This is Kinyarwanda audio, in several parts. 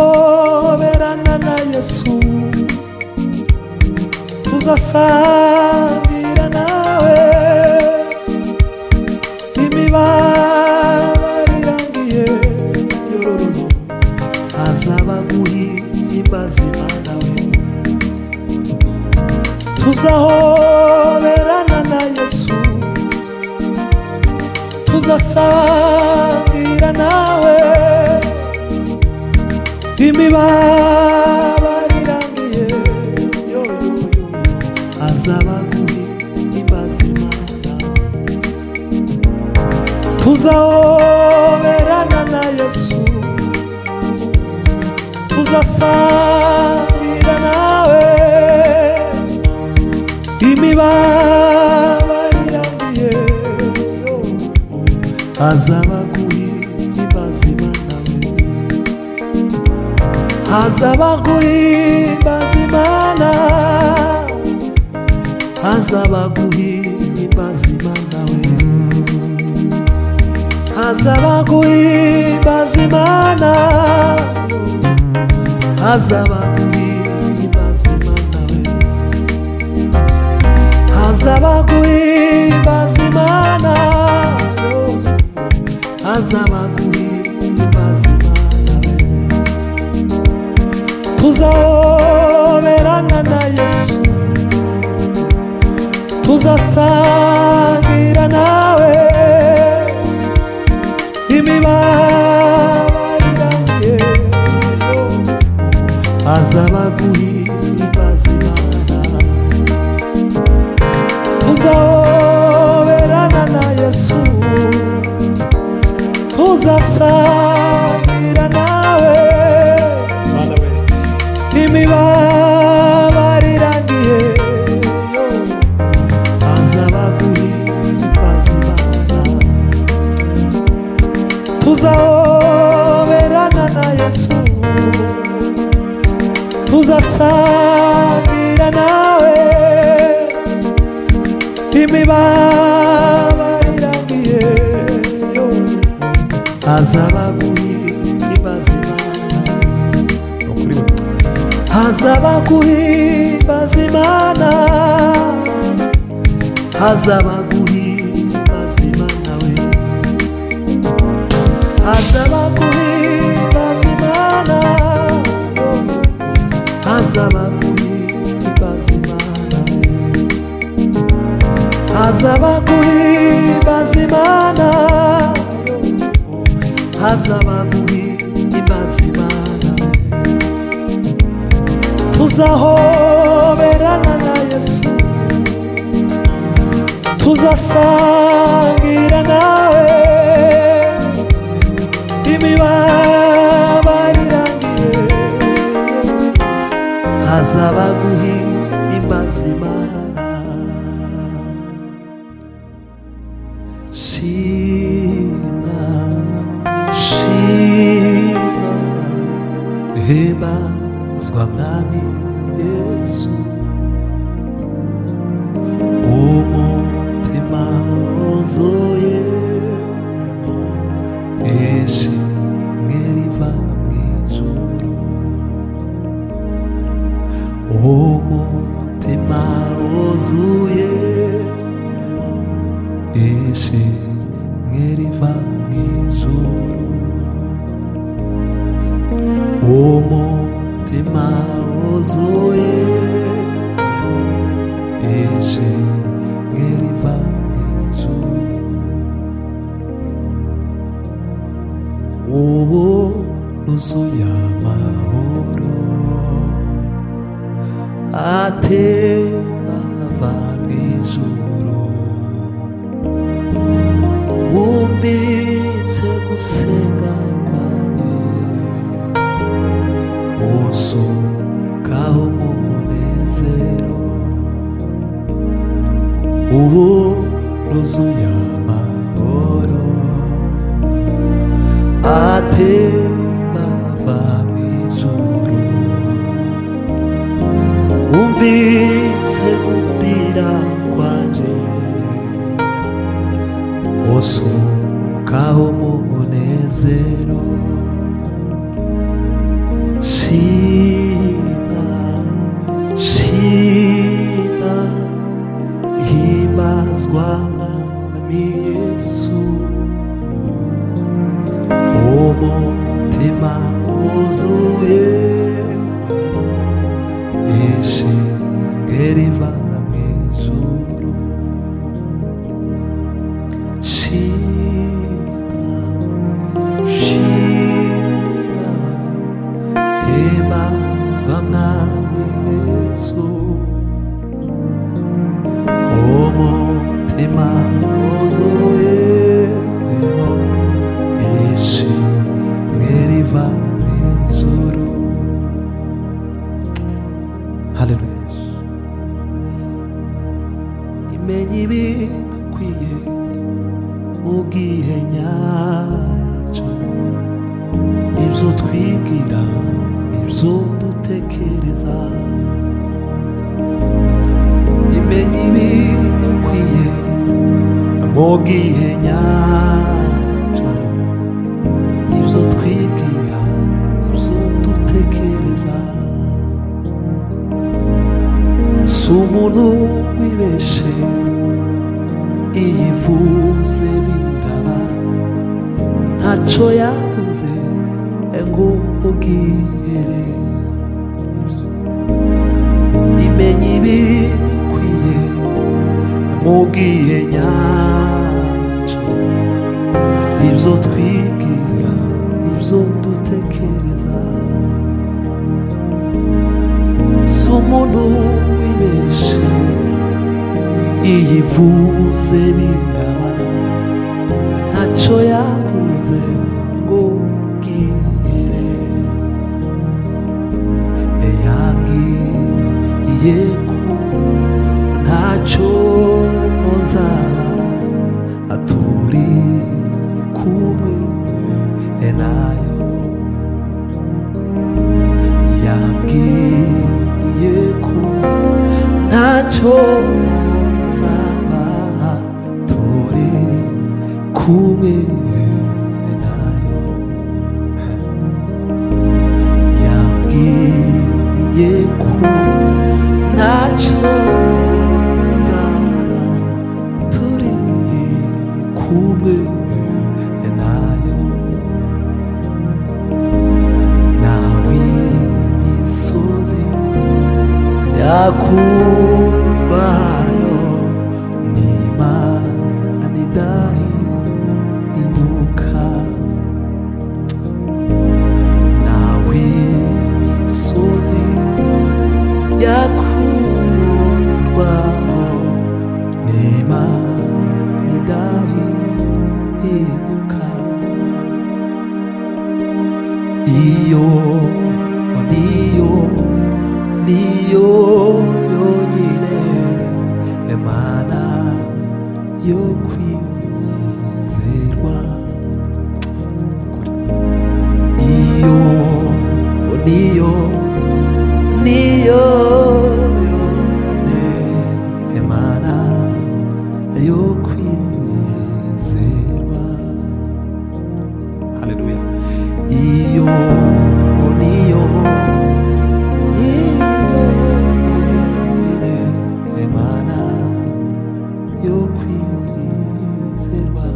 tuzahoberana na Yesu, tuzasangira nawe imibabaro irangiye yororo, azaba guhimbaza Imana we. Tuzahoberana na Yesu, tuzasangira nawe imibabaro irangiye yoyoyo, azaba guhimbaza Imana. Tuzahoberana na Yesu, tuzasangira nawe imibabaro irangiye yoyoyo, azaba guhimbaza Imana we. Azaba guhimbaza Imana, azaba guhimbaza Imana we. Azaba guhimbaza Imana, azaba guhimbaza Imana we. Azaba guhimbaza Imana, azaba guhimbaza Imana we. Tuzahoberana na Yesu, tuzasangira nawe imibabaro irangiye, azaba guhimbaza Imana. Tuzahoberana na Yesu, tuzasangira nawe imibabaro irangiye, azaba guhimbaza Imana. Tuzahoberana na Yesu, tuzasangira nawe imibabaro irangiye, azaba guhimbaza Imana. Azaba guhimbaza Imana, azaba guhimbaza Imana we. Azaba guhimbaza Imana, azaba guhimbaza Imana we. Azaba guhimbaza Imana, azaba guhimbaza Imana we. Tuzahoberana na Yesu, tuzasangira nawe imibabaro irangiye, azaba guhimbaza Imana. Shima, shima, himbazwa Mwami Yesu, umutima wuzuyemo ishimwe riva mw'ijuru. Umutima wuzuyemo ishimwe riva mw'ijuru. Umutima wuzuyemo ishimwe riva mw'ijuru. Ubu nuzuye amahoro atemba ava mw'ijuru. Wumvise gusenga kwanjye, unsukaho mu munezero. Ubu nuzuye amahoro atemba ava mw'ijuru. Wumvise kurira kwanje, unsukaho mu munezero. shimwa shimwa himbazwa mwami Yesu umutima wuzuye ishimwe riva mw'ijuru shimwa shimwa himbazwa mwami Yesu umutima wuzuye ishimwe riva mw'ijuru. Haleluya. Imenya ibidukwiye mu gihe nyacyo, ibyo twibwira n'ibyo dutekereza. Imenya ibidukwiye mu gihe nyacyo, ibyo twibwira n'ibyo dutekereza. Si umuntu wibeshe iyivuze biraba, ntacyo yavuze ngo ubwihere. Imenya ibidukwiye mu gihe nyacyo, ibyo twibwira n'ibyo dutekereza. Si umuntu wibeshe iyivuze biraba, ntacyo yavuze ngo bwihere. Yambwiye ko ntacyo nzaba turi kumwe nayo. Yambwiye ko ntacyo nzaba turi kumwe nayo. Yambwiye ko ntacyo nzaba turi kumwe nayo. Nawe imisozi yakurwayo n'Imana idahinduka. Nawe imisozi yakurwaho n'Imana idahinduka. Iyo niyo yonyine Imana yo kwizerwa. Iyo niyo yonyine Imana yo kwizerwa. Haleluya. Iyo niyo yonyine Imana yo kwizerwa.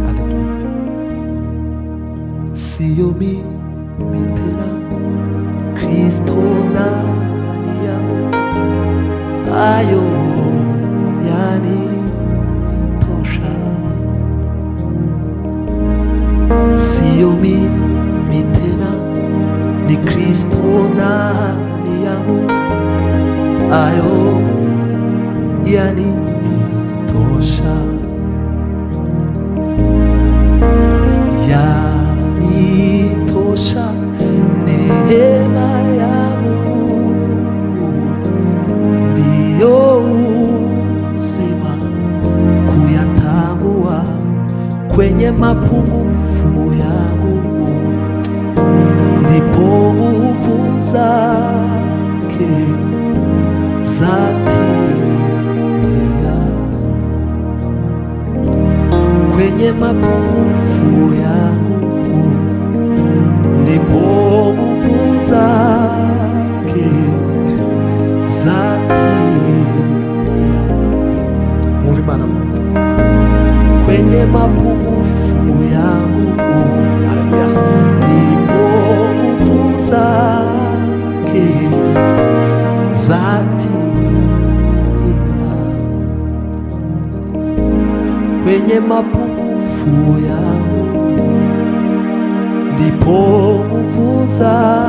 Haleluya. Siyo mitera Kristo ndani yangu, ayo yanitosha. Siyo mitera ni Kristo ndani yangu, ayo yanitosha. Yanitosha neema ya Mungu, ndiyo uzima kuyatambua kwenye mapungufu yangu, ndipo nguvu zake zatimia. Kwenye mapungufu yangu yangu, ndipo nguvu zake